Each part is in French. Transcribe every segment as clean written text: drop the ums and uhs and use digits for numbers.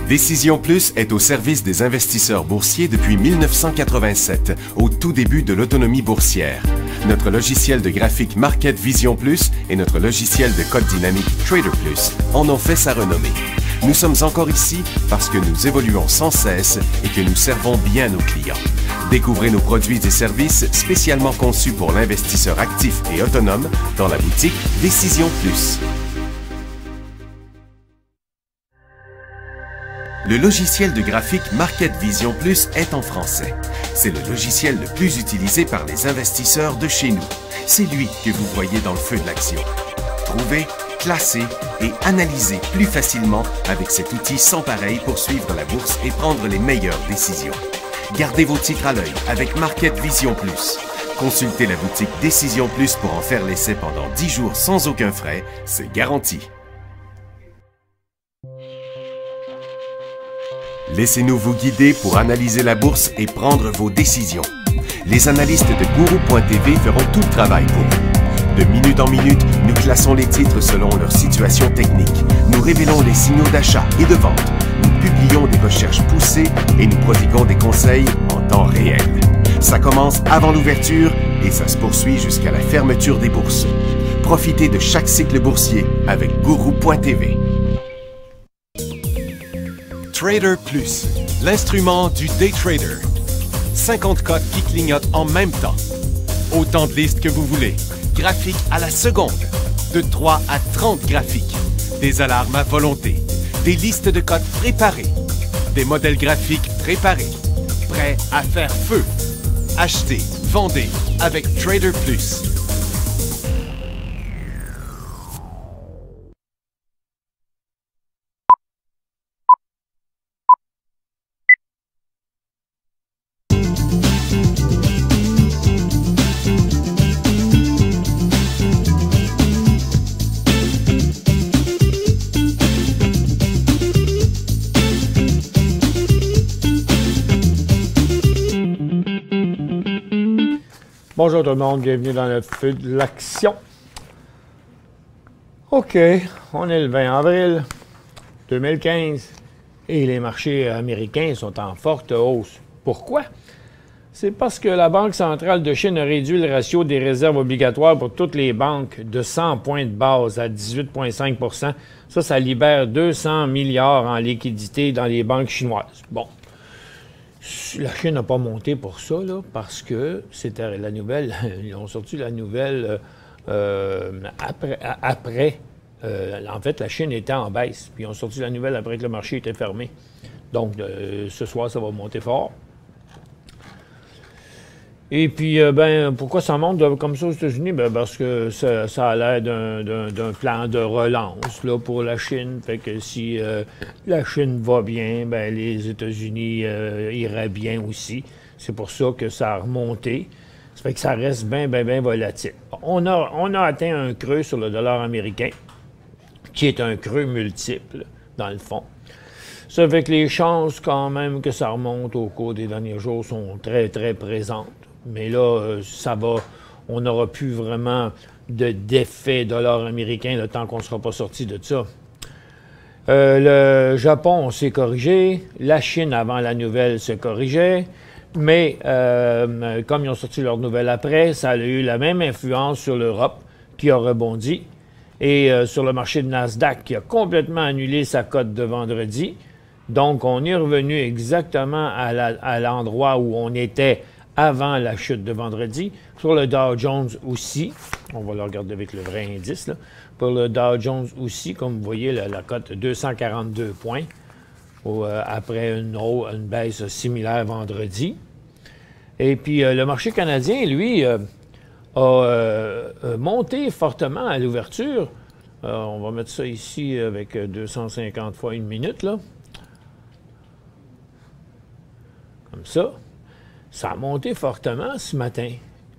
Décision Plus est au service des investisseurs boursiers depuis 1987, au tout début de l'autonomie boursière. Notre logiciel de graphique Market Vision Plus et notre logiciel de code dynamique Trader Plus en ont fait sa renommée. Nous sommes encore ici parce que nous évoluons sans cesse et que nous servons bien nos clients. Découvrez nos produits et services spécialement conçus pour l'investisseur actif et autonome dans la boutique Décision Plus. Le logiciel de graphique Market Vision Plus est en français. C'est le logiciel le plus utilisé par les investisseurs de chez nous. C'est lui que vous voyez dans le feu de l'action. Trouvez, classer et analyser plus facilement avec cet outil sans pareil pour suivre la bourse et prendre les meilleures décisions. Gardez vos titres à l'œil avec Market Vision Plus. Consultez la boutique Décision Plus pour en faire l'essai pendant 10 jours sans aucun frais, c'est garanti. Laissez-nous vous guider pour analyser la bourse et prendre vos décisions. Les analystes de Guru.tv feront tout le travail pour vous. De minute en minute, nous classons les titres selon leur situation technique. Nous révélons les signaux d'achat et de vente. Nous publions des recherches poussées et nous prodiguons des conseils en temps réel. Ça commence avant l'ouverture et ça se poursuit jusqu'à la fermeture des bourses. Profitez de chaque cycle boursier avec Guru.tv. Trader Plus, l'instrument du day trader. 50 cotes qui clignotent en même temps. Autant de listes que vous voulez. Graphiques à la seconde. De 3 à 30 graphiques. Des alarmes à volonté. Des listes de cotes préparées. Des modèles graphiques préparés. Prêts à faire feu. Achetez, vendez avec Trader Plus. Bonjour tout le monde, bienvenue dans le feu de l'action. OK, on est le 20 avril 2015 et les marchés américains sont en forte hausse. Pourquoi? C'est parce que la Banque centrale de Chine a réduit le ratio des réserves obligatoires pour toutes les banques de 100 points de base à 18,5 %. Ça libère 200 milliards en liquidité dans les banques chinoises. Bon. La Chine n'a pas monté pour ça, là, parce que c'était la nouvelle. Ils ont sorti la nouvelle après. En fait, la Chine était en baisse. Puis ils ont sorti la nouvelle après que le marché était fermé. Donc, ce soir, ça va monter fort. Et puis, pourquoi ça monte comme ça aux États-Unis? Parce que ça a l'air d'un plan de relance là, pour la Chine. Fait que si la Chine va bien, les États-Unis iraient bien aussi. C'est pour ça que ça a remonté. Ça fait que ça reste bien volatile. On a atteint un creux sur le dollar américain, qui est un creux multiple, dans le fond. Ça fait que les chances, quand même, que ça remonte au cours des derniers jours sont très, très présentes. Mais là, ça va. On n'aura plus vraiment d'effet dollar américain le temps qu'on ne sera pas sorti de ça. Le Japon s'est corrigé. La Chine, avant la nouvelle, se corrigeait. Mais comme ils ont sorti leur nouvelle après, ça a eu la même influence sur l'Europe qui a rebondi. Et sur le marché de Nasdaq qui a complètement annulé sa cote de vendredi. Donc, on est revenu exactement à l'endroit où on était avant la chute de vendredi. Sur le Dow Jones aussi, on va le regarder avec le vrai indice, là. Pour le Dow Jones aussi, comme vous voyez, la cote 242 points après une baisse similaire vendredi. Et puis, le marché canadien, lui, a monté fortement à l'ouverture. On va mettre ça ici avec 250 fois une minute, là. Comme ça. Ça a monté fortement ce matin.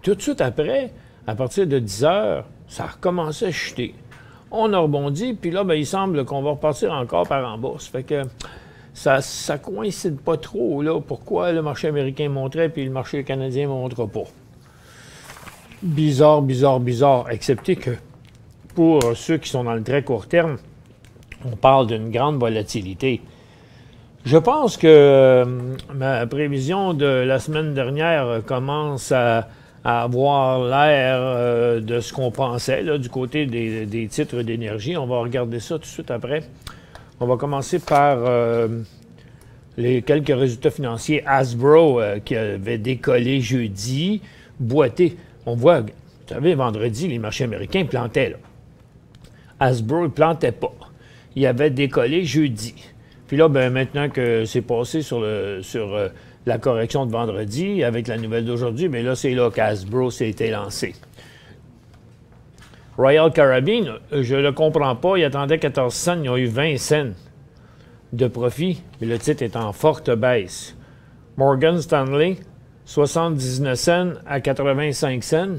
Tout de suite après, à partir de 10 heures, ça a recommencé à chuter. On a rebondi, puis là, il semble qu'on va repartir encore par en bas. Ça fait que ça coïncide pas trop, là. Pourquoi le marché américain monterait, puis le marché canadien ne montera pas? Bizarre, excepté que pour ceux qui sont dans le très court terme, on parle d'une grande volatilité. Je pense que ma prévision de la semaine dernière commence à avoir l'air de ce qu'on pensait là, du côté des titres d'énergie. On va regarder ça tout de suite après. On va commencer par les quelques résultats financiers. Hasbro qui avait décollé jeudi, boité. On voit, vous savez, vendredi, les marchés américains plantaient. Là. Hasbro ne plantait pas. Il avait décollé jeudi. Puis là, ben, maintenant que c'est passé sur la correction de vendredi, avec la nouvelle d'aujourd'hui, bien là, c'est là qu'Hasbro s'est été lancé. Royal Caribbean, je ne le comprends pas, il attendait 14 cents, ils ont eu 20 cents de profit, mais le titre est en forte baisse. Morgan Stanley, 79 cents à 85 cents.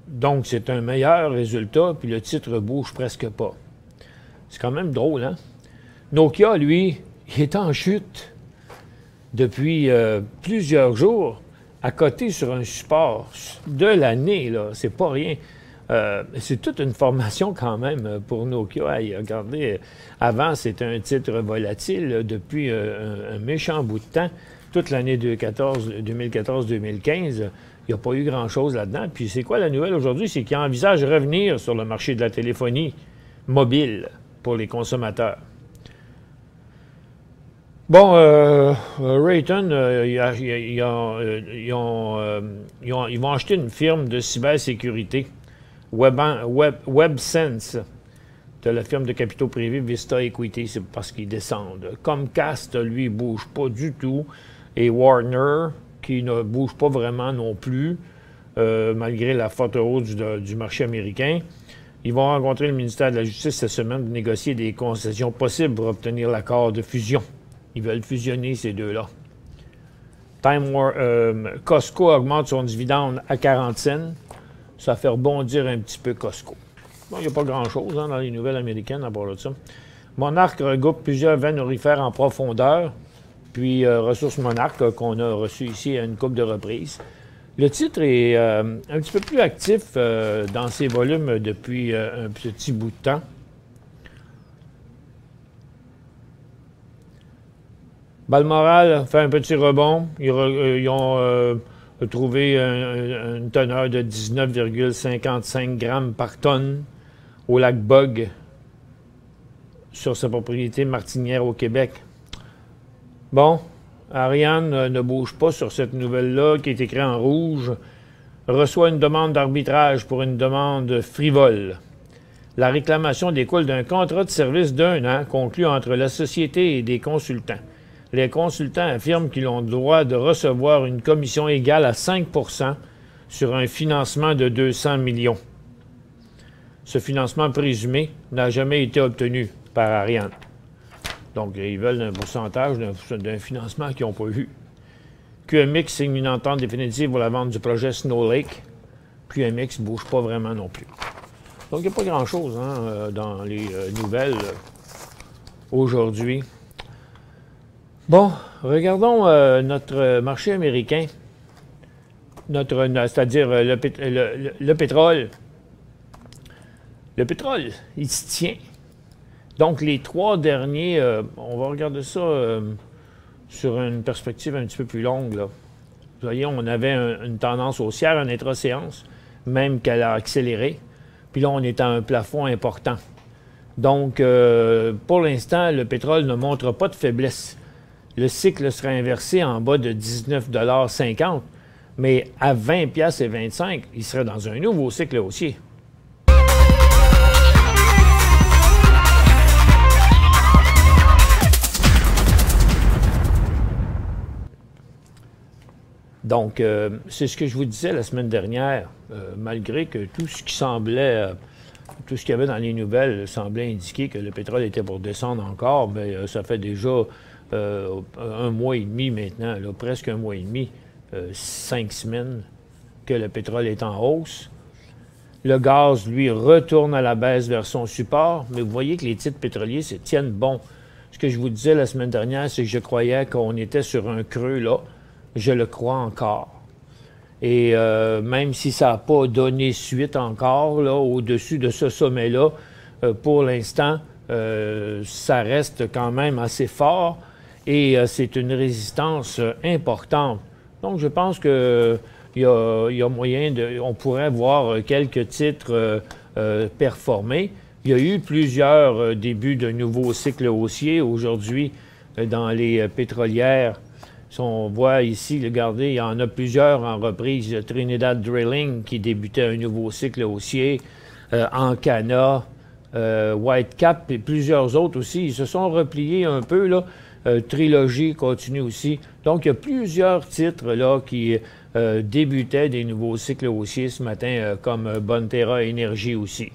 Donc, c'est un meilleur résultat, puis le titre bouge presque pas. C'est quand même drôle, hein? Nokia, lui, il est en chute depuis plusieurs jours, à côté sur un support de l'année, là. C'est pas rien. C'est toute une formation quand même pour Nokia. Hey, regardez, avant, c'était un titre volatile depuis un méchant bout de temps. Toute l'année 2014-2015, il n'y a pas eu grand-chose là-dedans. Puis c'est quoi la nouvelle aujourd'hui? C'est qu'il envisage revenir sur le marché de la téléphonie mobile pour les consommateurs. Bon, Raytheon, ils vont acheter une firme de cybersécurité, WebSense, de la firme de capitaux privés Vista Equity, c'est parce qu'ils descendent. Comcast, lui, ne bouge pas du tout, et Warner, qui ne bouge pas vraiment non plus, malgré la forte hausse du marché américain. Ils vont rencontrer le ministère de la Justice cette semaine pour négocier des concessions possibles pour obtenir l'accord de fusion. Ils veulent fusionner ces deux-là. Costco augmente son dividende à 40 cents. Ça fait rebondir un petit peu Costco. Bon, il n'y a pas grand-chose dans les nouvelles américaines à part de ça. Monarch regroupe plusieurs veines aurifères en profondeur. Puis Ressources Monarch, qu'on a reçu ici à une couple de reprises. Le titre est un petit peu plus actif dans ses volumes depuis un petit bout de temps. Balmoral fait un petit rebond. Ils ont trouvé une teneur de 19,55 grammes par tonne au lac Bug sur sa propriété martinière au Québec. Bon, Ariane ne bouge pas sur cette nouvelle-là qui est écrite en rouge. Reçoit une demande d'arbitrage pour une demande frivole. La réclamation découle d'un contrat de service d'1 an conclu entre la société et des consultants. Les consultants affirment qu'ils ont le droit de recevoir une commission égale à 5 % sur un financement de 200 millions. Ce financement présumé n'a jamais été obtenu par Ariane. Donc, ils veulent un pourcentage d'un financement qu'ils n'ont pas eu. QMX signe une entente définitive pour la vente du projet Snow Lake. QMX ne bouge pas vraiment non plus. Donc, il n'y a pas grand-chose dans les nouvelles aujourd'hui. Bon, regardons notre marché américain, c'est-à-dire le pétrole. Le pétrole, il se tient. Donc, les 3 derniers, on va regarder ça sur une perspective un petit peu plus longue. Là. Vous voyez, on avait une tendance haussière, une intra-séance, même qu'elle a accéléré. Puis là, on est à un plafond important. Donc, pour l'instant, le pétrole ne montre pas de faiblesse. Le cycle sera inversé en bas de 19,50 $, mais à 20,25 $, il serait dans un nouveau cycle haussier. Donc, c'est ce que je vous disais la semaine dernière, malgré que tout ce qui semblait, tout ce qu'il y avait dans les nouvelles semblait indiquer que le pétrole était pour descendre encore, mais ça fait déjà 1 mois et demi maintenant, là, presque 1 mois et demi, 5 semaines que le pétrole est en hausse. Le gaz, lui, retourne à la baisse vers son support, mais vous voyez que les titres pétroliers se tiennent bon. Ce que je vous disais la semaine dernière, c'est que je croyais qu'on était sur un creux là. Je le crois encore. Et même si ça n'a pas donné suite encore là, au-dessus de ce sommet-là, pour l'instant, ça reste quand même assez fort et c'est une résistance importante. Donc, je pense qu'il y a moyen on pourrait voir quelques titres performer. Il y a eu plusieurs débuts de nouveaux cycles haussiers aujourd'hui dans les pétrolières. Si on voit ici, regardez, il y en a plusieurs en reprise. Trinidad Drilling qui débutait un nouveau cycle haussier, Ancana, Whitecap et plusieurs autres aussi. Ils se sont repliés un peu, là. Trilogy continue aussi. Donc, il y a plusieurs titres là qui débutaient des nouveaux cycles haussiers ce matin, comme Bonterra Energy aussi.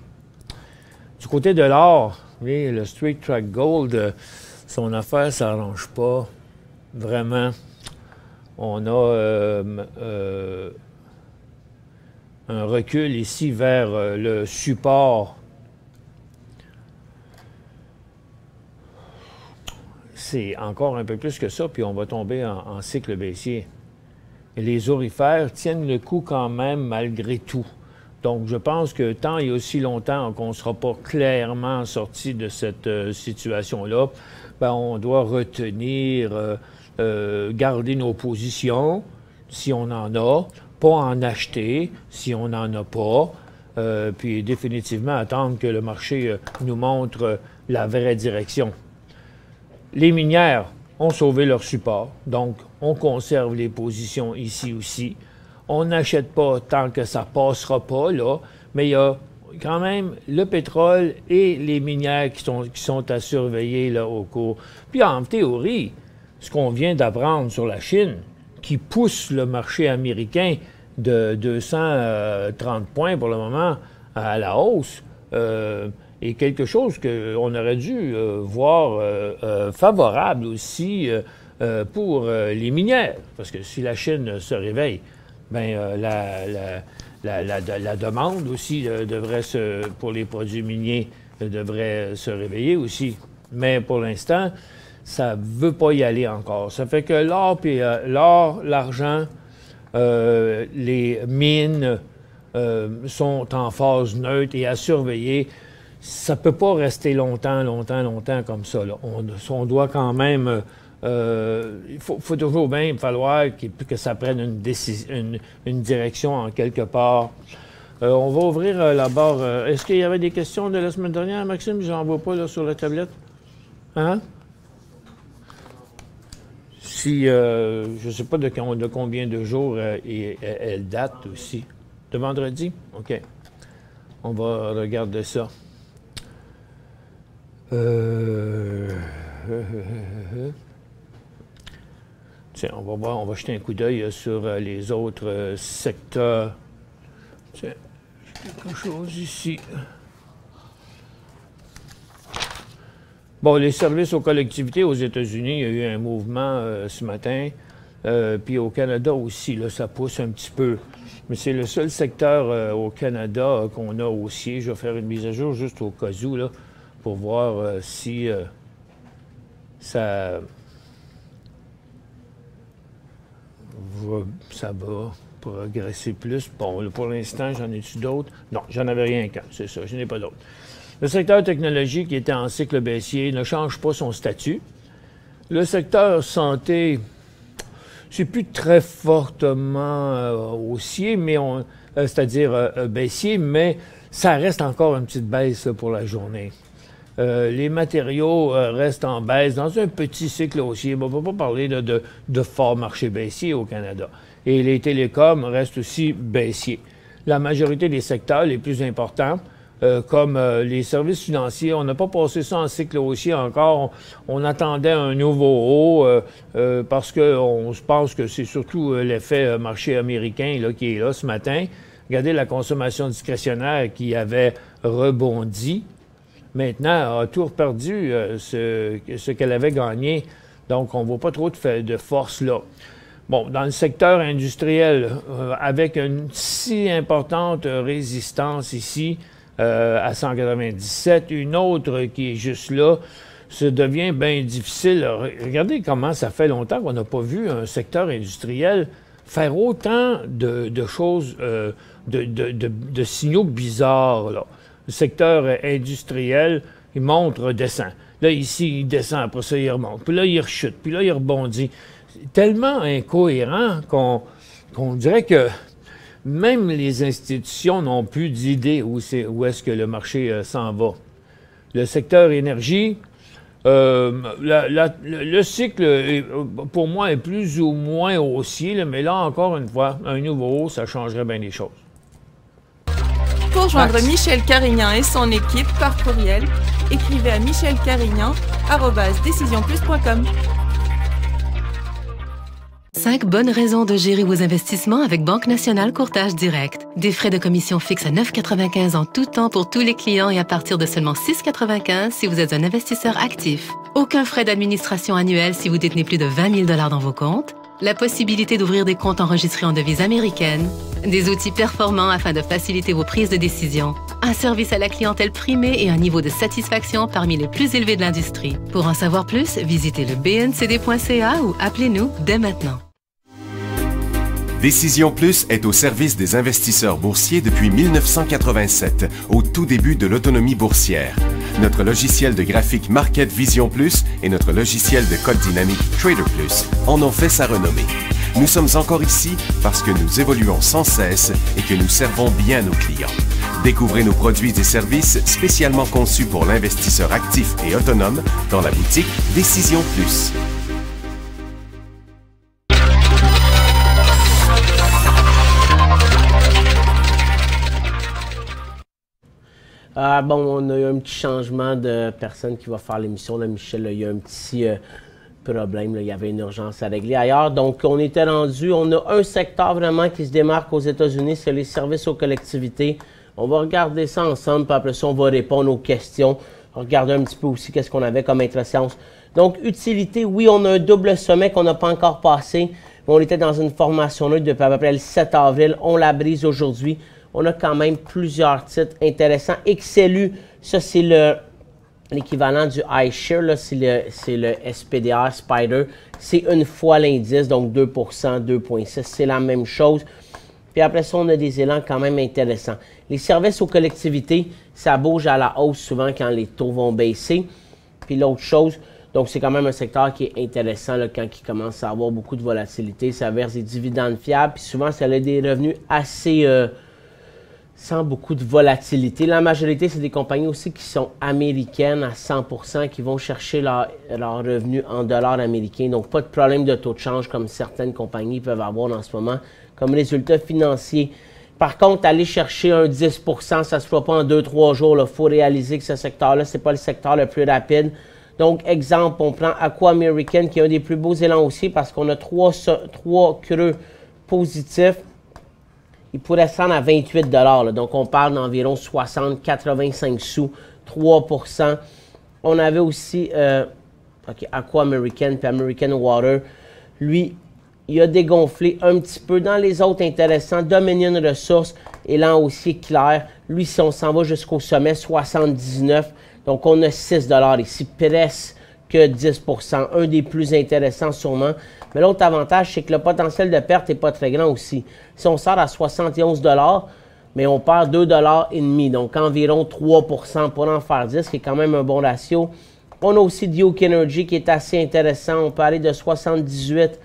Du côté de l'or, le Straight Track Gold, son affaire ne s'arrange pas vraiment. On a un recul ici vers le support. C'est encore un peu plus que ça, puis on va tomber en cycle baissier. Et les aurifères tiennent le coup quand même malgré tout. Donc, je pense que tant et aussi longtemps qu'on ne sera pas clairement sorti de cette situation-là, ben, on doit retenir, garder nos positions, si on en a, pas en acheter, si on n'en a pas, puis définitivement attendre que le marché nous montre la vraie direction. Les minières ont sauvé leur support, donc on conserve les positions ici aussi. On n'achète pas tant que ça ne passera pas, là, mais il y a quand même le pétrole et les minières qui sont à surveiller là, au cours. Puis en théorie, ce qu'on vient d'apprendre sur la Chine, qui pousse le marché américain de 230 points pour le moment à la hausse, est quelque chose qu'on aurait dû voir favorable aussi pour les minières. Parce que si la Chine se réveille, bien, la demande aussi devrait pour les produits miniers devrait se réveiller aussi. Mais pour l'instant, ça ne veut pas y aller encore. Ça fait que l'or, l'argent, les mines sont en phase neutre et à surveiller. Ça ne peut pas rester longtemps comme ça, là. On doit quand même... il faut toujours bien falloir que ça prenne une direction en quelque part. On va ouvrir la barre. Est-ce qu'il y avait des questions de la semaine dernière, Maxime? Je n'en vois pas là, sur la tablette. Hein? Si, je ne sais pas de combien de jours elle date aussi. De vendredi? OK. On va regarder ça. Tiens, on va voir, on va jeter un coup d'œil sur les autres secteurs. Tiens, quelque chose ici. Bon, les services aux collectivités aux États-Unis, il y a eu un mouvement ce matin. Puis au Canada aussi, là, ça pousse un petit peu. Mais c'est le seul secteur au Canada qu'on a haussier. Je vais faire une mise à jour juste au cas où, là, pour voir si ça va progresser plus. Bon, là, pour l'instant, j'en ai-tu d'autres? Non, j'en avais rien qu'un, c'est ça, je n'ai pas d'autres. Le secteur technologique qui était en cycle baissier ne change pas son statut. Le secteur santé, c'est plus très fortement haussier, mais c'est-à-dire baissier, mais ça reste encore une petite baisse là, pour la journée. Les matériaux restent en baisse dans un petit cycle haussier. On ne va pas parler de fort marché baissier au Canada. Et les télécoms restent aussi baissiers. La majorité des secteurs les plus importants, comme les services financiers, on n'a pas passé ça en cycle haussier encore. On attendait un nouveau haut parce qu'on se pense que c'est surtout l'effet marché américain là, qui est là ce matin. Regardez la consommation discrétionnaire qui avait rebondi. Maintenant, a tout perdu ce qu'elle avait gagné. Donc, on ne voit pas trop de force là. Bon, dans le secteur industriel, avec une si importante résistance ici, à 197, une autre qui est juste là, ça devient bien difficile. Regardez comment ça fait longtemps qu'on n'a pas vu un secteur industriel faire autant de choses, de signaux bizarres, là. Le secteur industriel, Il monte, redescend. Là, ici, il descend, après ça, il remonte. Puis là, il rechute, puis là, il rebondit. C'est tellement incohérent qu'on dirait que même les institutions n'ont plus d'idée où est-ce que le marché s'en va. Le secteur énergie, le cycle, pour moi, est plus ou moins haussier, là, mais là, encore une fois, un nouveau haut, ça changerait bien les choses. Pour joindre Michel Carignan et son équipe par courriel, écrivez à michelcarignan@decisionplus.com. 5 bonnes raisons de gérer vos investissements avec Banque Nationale Courtage Direct. Des frais de commission fixes à 9,95 en tout temps pour tous les clients et à partir de seulement 6,95 si vous êtes un investisseur actif. Aucun frais d'administration annuel si vous détenez plus de 20 000 $ dans vos comptes. La possibilité d'ouvrir des comptes enregistrés en devise américaine. Des outils performants afin de faciliter vos prises de décision. Un service à la clientèle primé et un niveau de satisfaction parmi les plus élevés de l'industrie. Pour en savoir plus, visitez le bncd.ca ou appelez-nous dès maintenant. Décision Plus est au service des investisseurs boursiers depuis 1987, au tout début de l'autonomie boursière. Notre logiciel de graphique Market Vision Plus et notre logiciel de code dynamique Trader Plus en ont fait sa renommée. Nous sommes encore ici parce que nous évoluons sans cesse et que nous servons bien nos clients. Découvrez nos produits et services spécialement conçus pour l'investisseur actif et autonome dans la boutique Décision Plus. Bon, on a eu un petit changement de personne qui va faire l'émission. Là, Michel, là, il y a un petit problème. Là, il y avait une urgence à régler ailleurs. Donc, on était rendu. On a un secteur vraiment qui se démarque aux États-Unis, c'est les services aux collectivités. On va regarder ça ensemble, puis après ça, on va répondre aux questions. On va regarder un petit peu aussi qu'est-ce qu'on avait comme intra-séance. Donc, utilité, oui, on a un double sommet qu'on n'a pas encore passé. Mais on était dans une formation neutre depuis à peu près le 7 avril. On la brise aujourd'hui. On a quand même plusieurs titres intéressants. XLU, ça c'est l'équivalent du iShare, c'est le SPDR Spider. C'est une fois l'indice, donc 2%, 2,6, c'est la même chose. Puis après ça, on a des élans quand même intéressants. Les services aux collectivités, ça bouge à la hausse souvent quand les taux vont baisser. Puis l'autre chose, donc c'est quand même un secteur qui est intéressant là, quand il commence à avoir beaucoup de volatilité. Ça verse des dividendes fiables, puis souvent ça a des revenus assez... sans beaucoup de volatilité. La majorité, c'est des compagnies aussi qui sont américaines à 100%, qui vont chercher leurs revenus en dollars américains. Donc, pas de problème de taux de change comme certaines compagnies peuvent avoir en ce moment comme résultat financier. Par contre, aller chercher un 10%, ça ne se fera pas en 2-3 jours. Il faut réaliser que ce secteur-là, ce n'est pas le secteur le plus rapide. Donc, exemple, on prend Aqua American, qui est un des plus beaux élans aussi parce qu'on a trois creux positifs. Il pourrait se rendre à 28 $. Là. Donc, on parle d'environ 60-85 sous, 3%. On avait aussi Aqua American puis American Water. Lui, il a dégonflé un petit peu. Dans les autres intéressants, Dominion Resources, élan aussi clair. Lui, si on s'en va jusqu'au sommet, 79. Donc, on a 6 $ ici, presque 10%. Un des plus intéressants sûrement. Mais l'autre avantage, c'est que le potentiel de perte n'est pas très grand aussi. Si on sort à 71 $, mais on perd 2,5 $, donc environ 3% pour en faire 10, qui est quand même un bon ratio. On a aussi Duke Energy qui est assez intéressant. On peut aller de 78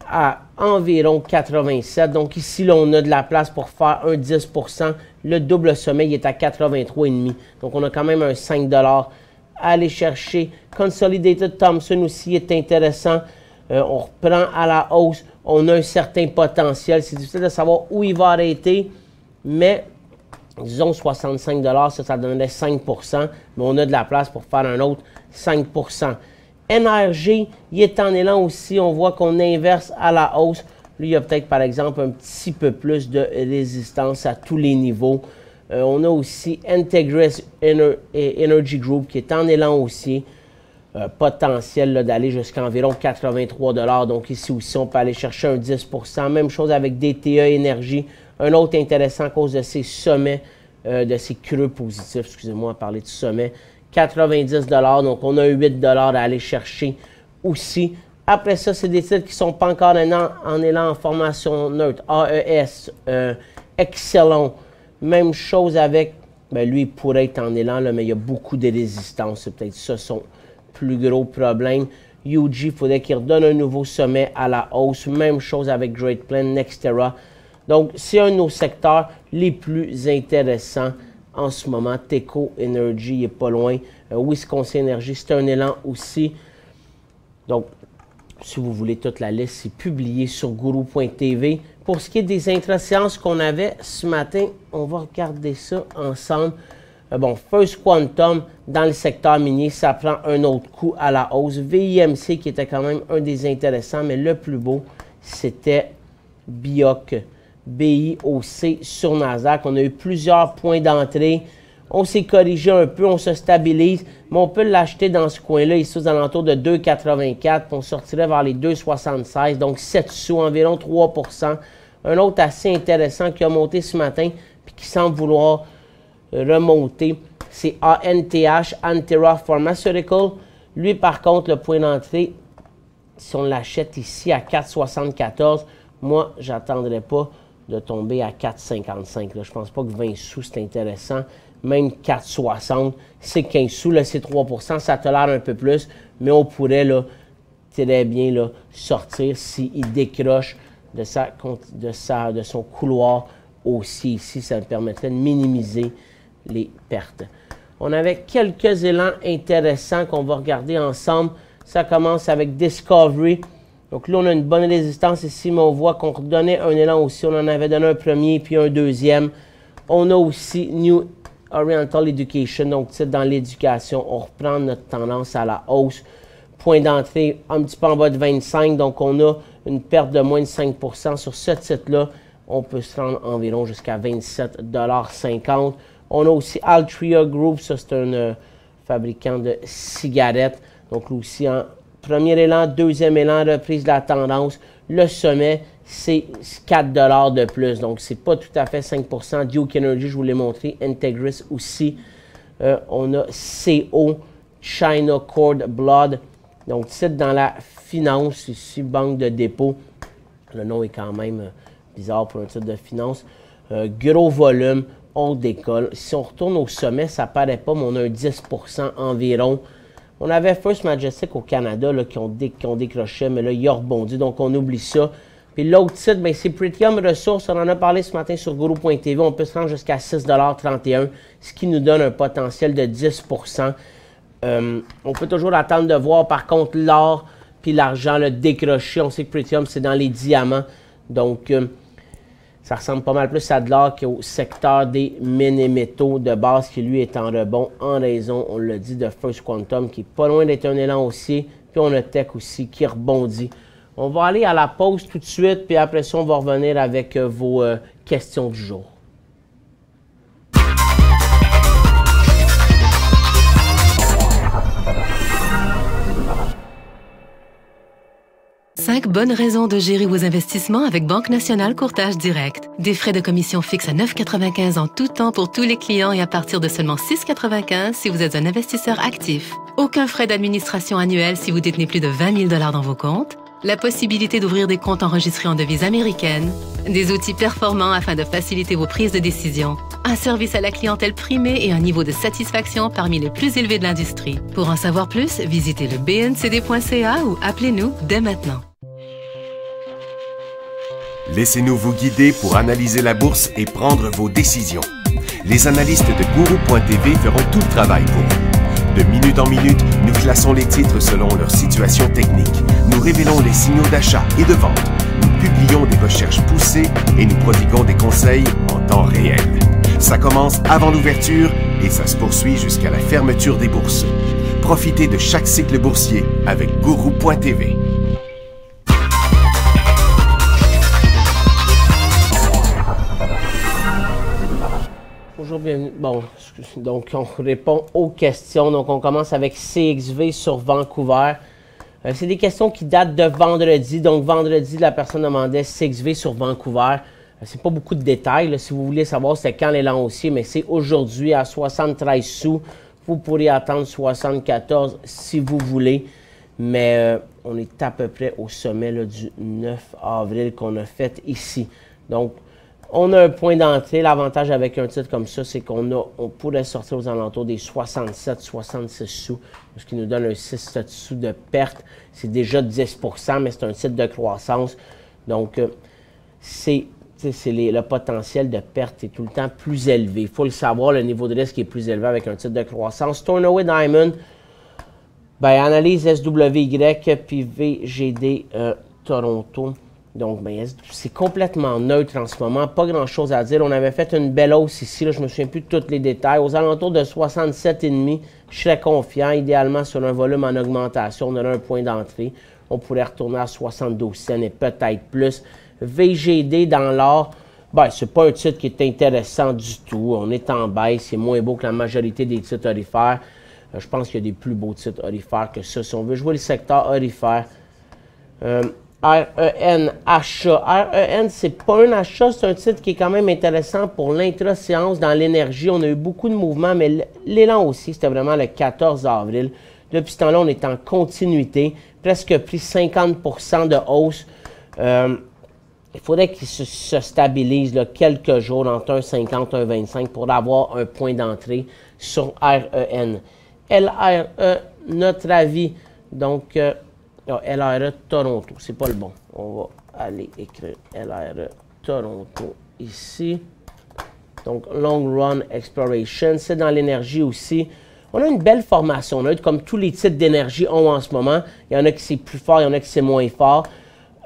à environ 87. Donc ici, là, on a de la place pour faire un 10%. Le double sommet, il est à 83,5. Donc on a quand même un 5 $ à aller chercher. Consolidated Thompson aussi est intéressant. On reprend à la hausse. On a un certain potentiel. C'est difficile de savoir où il va arrêter, mais disons 65 $, ça donnerait 5%, mais on a de la place pour faire un autre 5%. NRG, il est en élan aussi. On voit qu'on inverse à la hausse. Lui, il y a peut-être, par exemple, un petit peu plus de résistance à tous les niveaux. On a aussi Entegris Energy Group qui est en élan aussi. Potentiel d'aller jusqu'à environ 83 $. Donc ici aussi, on peut aller chercher un 10%. Même chose avec DTE Énergie. Un autre intéressant à cause de ces sommets, de ces creux positifs. Excusez-moi, à parler de sommet. 90 $. Donc on a 8 $ à aller chercher aussi. Après ça, c'est des titres qui ne sont pas encore en élan en formation neutre. AES, Excelon. Même chose avec ben lui, il pourrait être en élan, là, mais il y a beaucoup de résistance. C'est peut-être ça son plus gros problème. UG, il faudrait qu'il redonne un nouveau sommet à la hausse. Même chose avec Great Plains, Nextera. Donc, c'est un de nos secteurs les plus intéressants en ce moment. Teco Energy, il n'est pas loin. Wisconsin Energy, c'est un élan aussi. Donc, si vous voulez toute la liste, c'est publié sur Guru.tv. Pour ce qui est des intra-séances qu'on avait ce matin, on va regarder ça ensemble. Bon, First Quantum, dans le secteur minier, ça prend un autre coup à la hausse. VIMC, qui était quand même un des intéressants, mais le plus beau, c'était BIOC, BIOC sur Nasdaq. On a eu plusieurs points d'entrée. On s'est corrigé un peu, on se stabilise, mais on peut l'acheter dans ce coin-là, ici aux alentours de 2,84, puis on sortirait vers les 2,76, donc 7 sous, environ 3 %. Un autre assez intéressant qui a monté ce matin, puis qui semble vouloir remonter, c'est ANTH, Antera Pharmaceutical. Lui, par contre, le point d'entrée, si on l'achète ici à 4,74, moi, je n'attendrai pas de tomber à 4,55. Je ne pense pas que 20 sous, c'est intéressant. Même 4,60, c'est 15 sous, là, c'est 3 %, ça tolère un peu plus, mais on pourrait là, très bien là, sortir s'il décroche de son couloir aussi. Ici, ça permettrait de minimiser les pertes. On avait quelques élans intéressants qu'on va regarder ensemble. Ça commence avec Discovery. Donc là, on a une bonne résistance ici, mais on voit qu'on redonnait un élan aussi. On en avait donné un premier, puis un deuxième. On a aussi New Oriental Education, donc titre dans l'éducation. On reprend notre tendance à la hausse. Point d'entrée un petit peu en bas de 25, donc on a une perte de moins de 5 % sur ce titre-là. On peut se rendre environ jusqu'à 27,50 $. On a aussi Altria Group, ça c'est un fabricant de cigarettes. Donc là aussi, en premier élan, deuxième élan, reprise de la tendance. Le sommet, c'est 4 $ de plus. Donc, c'est pas tout à fait 5 %. Duke Energy, je vous l'ai montré. Integris aussi. On a CO, China Cord Blood. Donc, titre dans la finance, ici, banque de dépôt. Le nom est quand même bizarre pour un titre de finance. Gros volume, on décolle. Si on retourne au sommet, ça paraît pas, mais on a un 10 % environ. On avait First Majestic au Canada là, qui ont décroché, mais là, il a rebondi, donc on oublie ça. Puis l'autre titre, ben, c'est Pretium Resources. On en a parlé ce matin sur Guru.tv. On peut se rendre jusqu'à 6,31 $, ce qui nous donne un potentiel de 10 %. On peut toujours attendre de voir, par contre, l'or puis l'argent le décrocher. On sait que Pretium, c'est dans les diamants. Donc, ça ressemble pas mal plus à de l'or qu'au secteur des mines et métaux de base qui, lui, est en rebond en raison, on l'a dit, de First Quantum qui est pas loin d'être un élan haussier. Puis on a Tech aussi qui rebondit. On va aller à la pause tout de suite, puis après ça, on va revenir avec vos questions du jour. Cinq bonnes raisons de gérer vos investissements avec Banque Nationale Courtage Direct. Des frais de commission fixes à 9,95 en tout temps pour tous les clients et à partir de seulement 6,95 si vous êtes un investisseur actif. Aucun frais d'administration annuel si vous détenez plus de 20 000 $ dans vos comptes. La possibilité d'ouvrir des comptes enregistrés en devise américaine. Des outils performants afin de faciliter vos prises de décision. Un service à la clientèle primé et un niveau de satisfaction parmi les plus élevés de l'industrie. Pour en savoir plus, visitez le bncd.ca ou appelez-nous dès maintenant. Laissez-nous vous guider pour analyser la bourse et prendre vos décisions. Les analystes de Guru.tv feront tout le travail pour vous. De minute en minute, nous classons les titres selon leur situation technique. Nous révélons les signaux d'achat et de vente. Nous publions des recherches poussées et nous prodiguons des conseils en temps réel. Ça commence avant l'ouverture et ça se poursuit jusqu'à la fermeture des bourses. Profitez de chaque cycle boursier avec Guru.tv. Bonjour, bienvenue. Bon, donc on répond aux questions. Donc on commence avec CXV sur Vancouver. C'est des questions qui datent de vendredi. Donc vendredi, la personne demandait CXV sur Vancouver. C'est pas beaucoup de détails. Là, si vous voulez savoir c'est quand l'élan haussier, mais c'est aujourd'hui à 73 sous. Vous pourriez attendre 74 si vous voulez. Mais on est à peu près au sommet là, du 9 avril qu'on a fait ici. Donc, On a un point d'entrée. L'avantage avec un titre comme ça, c'est qu'on pourrait sortir aux alentours des 67-66 sous, ce qui nous donne un 6-7 sous de perte. C'est déjà 10 %, mais c'est un titre de croissance. Donc, le potentiel de perte est tout le temps plus élevé. Il faut le savoir, le niveau de risque est plus élevé avec un titre de croissance. Stornoway Diamond, ben, analyse SWY puis VGD Toronto. Donc, ben, c'est complètement neutre en ce moment. Pas grand-chose à dire. On avait fait une belle hausse ici. Là, je ne me souviens plus de tous les détails. Aux alentours de 67,5, je serais confiant. Idéalement, sur un volume en augmentation, on aurait un point d'entrée. On pourrait retourner à 72 cents et peut-être plus. VGD dans l'or, ben, ce n'est pas un titre qui est intéressant du tout. On est en baisse. C'est moins beau que la majorité des titres orifères. Je pense qu'il y a des plus beaux titres orifères que ça. Si on veut jouer le secteur orifère, REN, achat. REN, c'est pas un achat, c'est un titre qui est quand même intéressant pour l'intra-séance dans l'énergie. On a eu beaucoup de mouvements, mais l'élan aussi, c'était vraiment le 14 avril. Depuis ce temps-là, on est en continuité, presque pris 50 % de hausse. Il faudrait qu'il se stabilise là, quelques jours entre 1,50 et 1,25 pour avoir un point d'entrée sur REN. LRE, notre avis, donc... LRE Toronto, c'est pas le bon. On va aller écrire LRE Toronto ici. Donc, Long Run Exploration, c'est dans l'énergie aussi. On a une belle formation neutre, comme tous les titres d'énergie ont en ce moment. Il y en a qui c'est plus fort, il y en a qui c'est moins fort.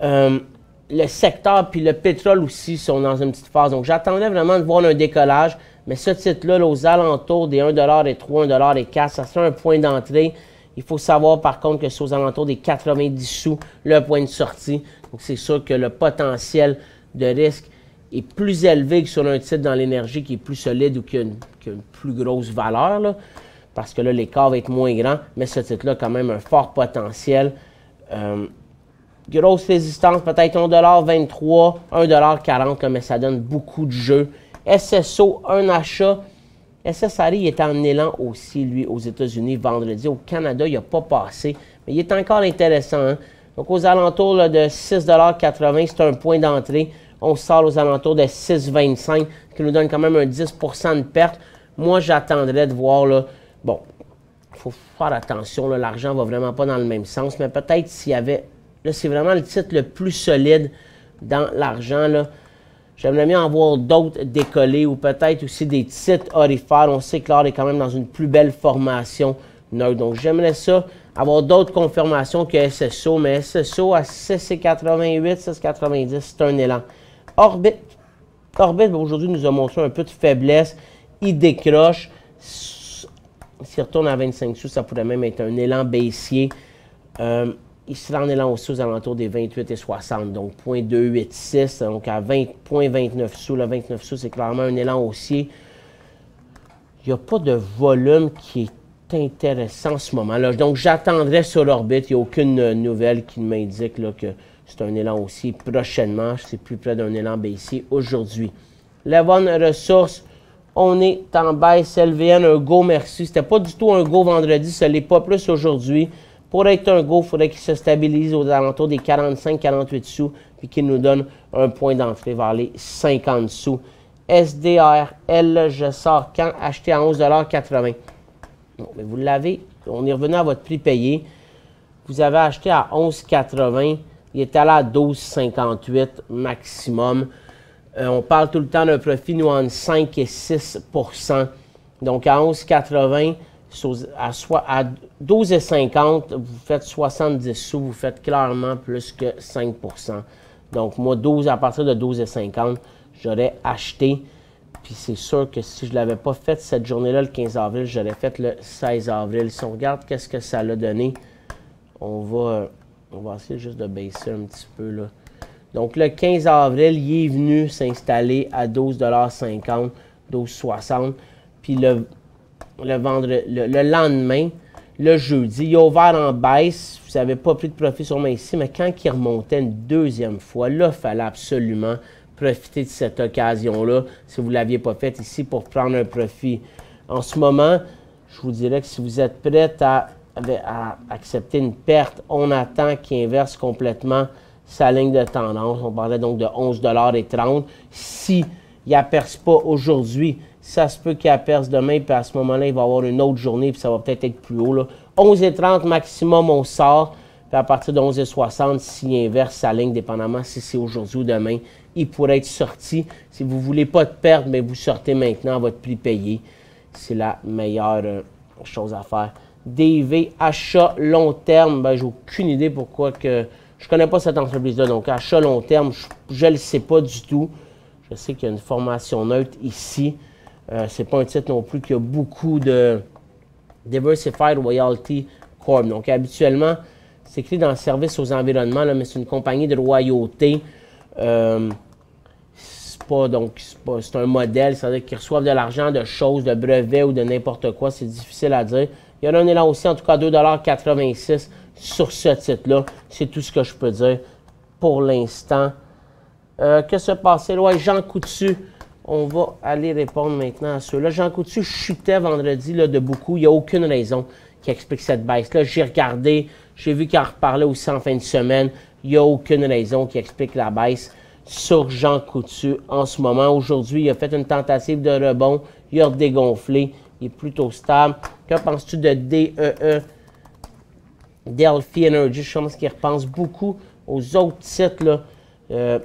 Le secteur puis le pétrole aussi sont dans une petite phase. Donc, j'attendais vraiment de voir un décollage. Mais ce titre-là, là, aux alentours des 1,3 $, 1,4 $, ça serait un point d'entrée. Il faut savoir par contre que c'est aux alentours des 90 sous le point de sortie. Donc c'est sûr que le potentiel de risque est plus élevé que sur un titre dans l'énergie qui est plus solide ou qui a une plus grosse valeur, là, parce que là l'écart va être moins grand, mais ce titre-là a quand même un fort potentiel. Grosse résistance, peut-être 1,23 $, 1,40 $, mais ça donne beaucoup de jeux. SSO, un achat. SSRI est en élan aussi, lui, aux États-Unis vendredi. Au Canada, il n'a pas passé, mais il est encore intéressant. Hein? Donc, aux alentours là, de 6,80 $, c'est un point d'entrée. On sort aux alentours de 6,25 $, qui nous donne quand même un 10 % de perte. Moi, j'attendrais de voir, là, bon, il faut faire attention, l'argent ne va vraiment pas dans le même sens, mais peut-être s'il y avait, là, c'est vraiment le titre le plus solide dans l'argent, là. J'aimerais bien en voir d'autres décoller ou peut-être aussi des titres orifères. On sait que l'or est quand même dans une plus belle formation neutre. Donc, j'aimerais ça, avoir d'autres confirmations que SSO, mais SSO à 6,88, 6,90, c'est un élan. Orbit, aujourd'hui, nous a montré un peu de faiblesse. Il décroche. S'il retourne à 25 sous, ça pourrait même être un élan baissier. Il sera en élan aussi aux alentours des 28 et 60, donc 0,286, donc à 20,29 sous. Le 29 sous, c'est clairement un élan haussier. Il n'y a pas de volume qui est intéressant en ce moment-là. Donc, j'attendrai sur l'orbite. Il n'y a aucune nouvelle qui m'indique que c'est un élan haussier prochainement. C'est plus près d'un élan baissier aujourd'hui. Levon Ressources, on est en baisse. LVN, un go, merci. C'était pas du tout un go vendredi, ce n'est pas plus aujourd'hui. Pour être un go, il faudrait qu'il se stabilise aux alentours des 45-48 sous, puis qu'il nous donne un point d'entrée vers les 50 sous. SDRL, je sors quand? Acheté à 11,80 $. Bon, mais vous l'avez, on est revenu à votre prix payé. Vous avez acheté à 11,80 $. Il est allé à 12,58 maximum. On parle tout le temps d'un profit, nous, entre 5 et 6 %. Donc, à 11,80 $, à 12,50 $, vous faites 70 sous, vous faites clairement plus que 5 %. Donc, moi, à partir de 12,50 $, j'aurais acheté. Puis c'est sûr que si je ne l'avais pas fait cette journée-là, le 15 avril, j'aurais fait le 16 avril. Si on regarde qu'est-ce que ça l'a donné, on va essayer juste de baisser un petit peu, là. Donc, le 15 avril, il est venu s'installer à 12,50 $, 12,60 $. Puis le lendemain, le jeudi, il a ouvert en baisse. Vous n'avez pas pris de profit sûrement ici, mais quand il remontait une deuxième fois, là, il fallait absolument profiter de cette occasion-là, si vous ne l'aviez pas fait ici, pour prendre un profit. En ce moment, je vous dirais que si vous êtes prêt à accepter une perte, on attend qu'il inverse complètement sa ligne de tendance. On parlait donc de 11,30 $. Si il n'aperce pas aujourd'hui, ça se peut qu'il aperce demain, puis à ce moment-là, il va y avoir une autre journée, puis ça va peut-être être plus haut. 11,30 maximum, on sort. Puis à partir de 11,60, s'il inverse sa ligne, dépendamment si c'est aujourd'hui ou demain, il pourrait être sorti. Si vous ne voulez pas de perte, mais vous sortez maintenant à votre prix payé. C'est la meilleure chose à faire. DV, achat long terme, ben, j'ai aucune idée pourquoi que... Je ne connais pas cette entreprise-là, donc achat long terme, je ne le sais pas du tout. Je sais qu'il y a une formation neutre ici. Ce n'est pas un titre non plus qui a beaucoup de Diversified Royalty Corp. Donc habituellement, c'est écrit dans le service aux environnements, là, mais c'est une compagnie de royauté. C'est un modèle, c'est-à-dire qu'ils reçoivent de l'argent, de choses, de brevets ou de n'importe quoi. C'est difficile à dire. Il y en a un élan aussi, en tout cas 2,86 $ sur ce titre-là. C'est tout ce que je peux dire pour l'instant. Que se passait? Ouais, Jean Coutu. On va aller répondre maintenant à ceux-là. Jean Coutu chutait vendredi là, de beaucoup. Il n'y a aucune raison qui explique cette baisse-là. J'ai regardé, j'ai vu qu'il en reparlait aussi en fin de semaine. Il n'y a aucune raison qui explique la baisse sur Jean Coutu en ce moment. Aujourd'hui, il a fait une tentative de rebond. Il a redégonflé. Il est plutôt stable. Que penses-tu de DEE, Delphi Energy? Je pense qu'il repense beaucoup aux autres titres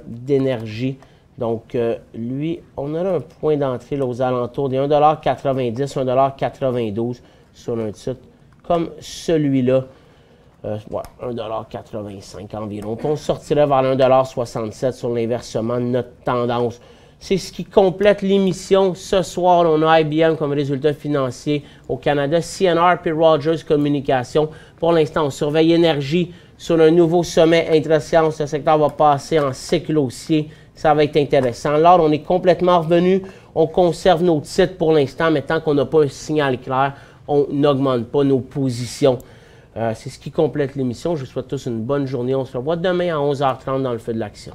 d'énergie. Donc, lui, on aura un point d'entrée aux alentours de 1,90 $, 1,92 $ sur un titre comme celui-là. 1,85 $ environ. Puis on sortirait vers 1,67 $ sur l'inversement de notre tendance. C'est ce qui complète l'émission. Ce soir, on a IBM comme résultat financier au Canada, CNR puis Rogers Communications. Pour l'instant, on surveille énergie sur un nouveau sommet intra-séance. Le secteur va passer en cycle haussier. Ça va être intéressant. Là, on est complètement revenu. On conserve nos titres pour l'instant, mais tant qu'on n'a pas un signal clair, on n'augmente pas nos positions. C'est ce qui complète l'émission. Je vous souhaite tous une bonne journée. On se revoit demain à 11h30 dans le feu de l'action.